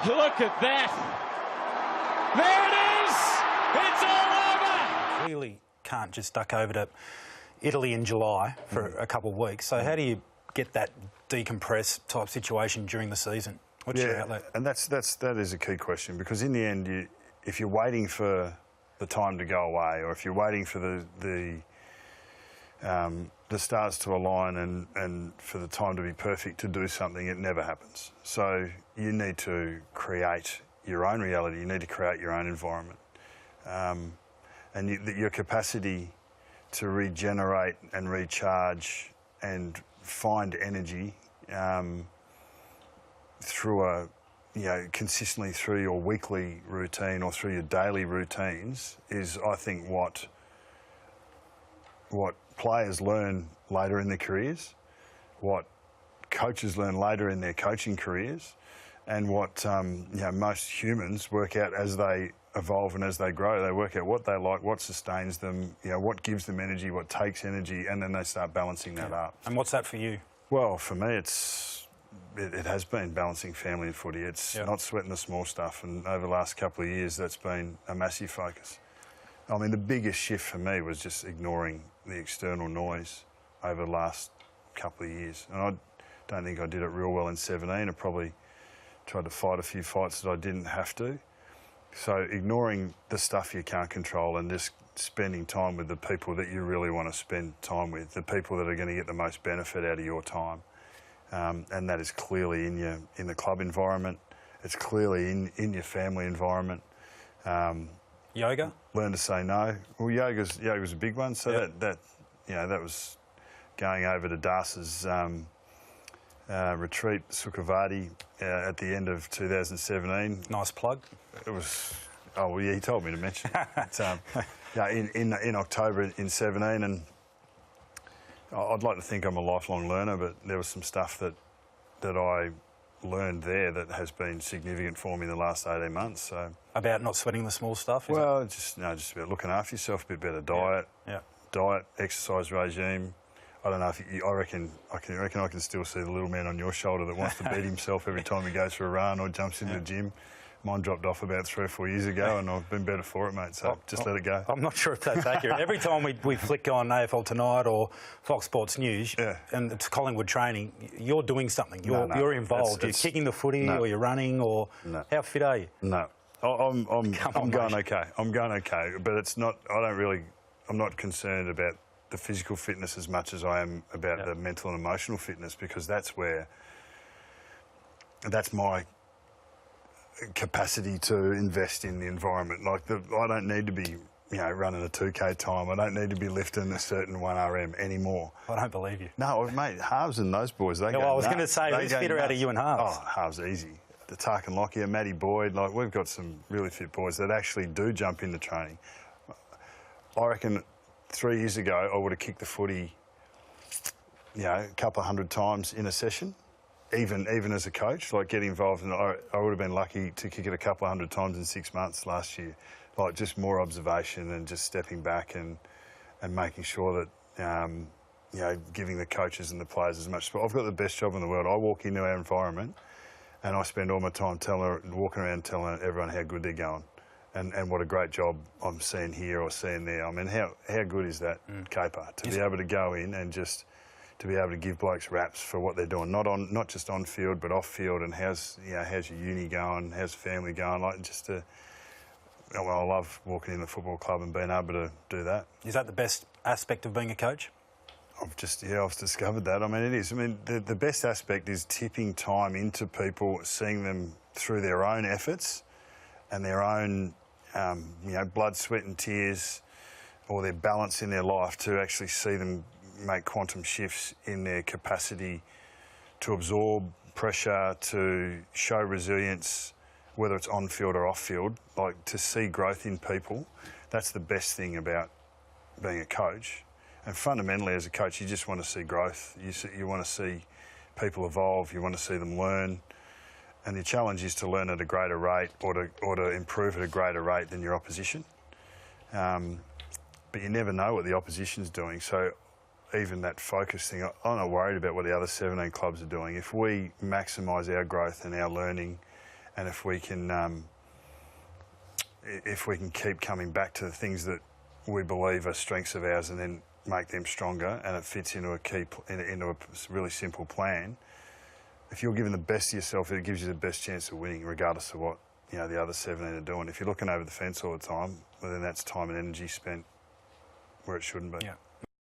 Look at that. There it is. It's all over. Clearly can't just duck over to Italy in July for a couple of weeks. So how do you get that decompress type situation during the season? What's your outlet? And that is a key question, because in the end, if you're waiting for the time to go away, or if you're waiting for the stars to align and for the time to be perfect to do something, it never happens. So you need to create your own reality. You need to create your own environment, and your capacity to regenerate and recharge and find energy through consistently through your weekly routine or through your daily routines is, I think, what players learn later in their careers, what coaches learn later in their coaching careers, and what most humans work out as they evolve and as they grow. They work out what they like, what sustains them, what gives them energy, what takes energy, and then they start balancing that up. And what's that for you? Well, for me, it has been balancing family and footy. It's not sweating the small stuff, and over the last couple of years, that's been a massive focus. I mean, the biggest shift for me was just ignoring the external noise over the last couple of years. And I don't think I did it real well in 17. I probably tried to fight a few fights that I didn't have to. So ignoring the stuff you can't control and just spending time with the people that you really want to spend time with, the people that are going to get the most benefit out of your time. And that is clearly in the club environment. It's clearly in your family environment. Yoga? Learn to say no. Well, yoga's a big one. So that was going over to Das's retreat, Sukhavati, at the end of 2017. Nice plug. It was. Oh well, yeah, he told me to mention it. In October in 17, and I'd like to think I'm a lifelong learner, but there was some stuff that I learned there that has been significant for me in the last 18 months. So about not sweating the small stuff. Well, just about looking after yourself, a bit better diet, diet, exercise regime. I don't know if I reckon I can still see the little man on your shoulder that wants to beat himself every time he goes for a run or jumps into the gym. Mine dropped off about 3 or 4 years ago, and I've been better for it, mate, so just let it go. I'm not sure if that's accurate. Every time we flick on AFL Tonight or Fox Sports News, and it's Collingwood training, you're doing something. You're involved. You're kicking the footy, or you're running, or... No. How fit are you? No. I'm going okay. I'm going okay, but it's not... I'm not concerned about the physical fitness as much as I am about the mental and emotional fitness, because that's my capacity to invest in the environment. I don't need to be, running a 2K time. I don't need to be lifting a certain 1RM anymore. I don't believe you. No, mate, Halves and those boys, they go I was going to say, who's fitter out of you and Halves? Oh, Halves easy. The Tarkin Lockyer, Matty Boyd, we've got some really fit boys that actually do jump into training. I reckon 3 years ago, I would have kicked the footy, a couple of 100 times in a session. Even as a coach, get involved, and I would have been lucky to kick it a couple of 100 times in 6 months last year. Just more observation and just stepping back and making sure that, giving the coaches and the players as much support. I've got the best job in the world. I walk into our environment and I spend all my time walking around telling everyone how good they're going and what a great job I'm seeing here or seeing there. I mean, how good is that caper to be able to go in and just... to be able to give blokes raps for what they're doing, not just on field but off field, and how's your uni going, how's the family going, I love walking in the football club and being able to do that. Is that the best aspect of being a coach? I've discovered that. I mean, it is. I mean, the best aspect is tipping time into people, seeing them through their own efforts and their own, blood, sweat and tears, or their balance in their life, to actually see them make quantum shifts in their capacity to absorb pressure, to show resilience, whether it's on field or off field, to see growth in people. That's the best thing about being a coach. And fundamentally, as a coach, you just want to see growth. You want to see people evolve. You want to see them learn. And the challenge is to learn at a greater rate, or to improve at a greater rate than your opposition. But you never know what the opposition's doing. So even that focus thing, I'm not worried about what the other 17 clubs are doing. If we maximise our growth and our learning And if we can keep coming back to the things that we believe are strengths of ours and then make them stronger, and it fits into into a really simple plan. If you're giving the best to yourself, it gives you the best chance of winning, regardless of what the other 17 are doing. If you're looking over the fence all the time, well, then that's time and energy spent where it shouldn't be. Yeah.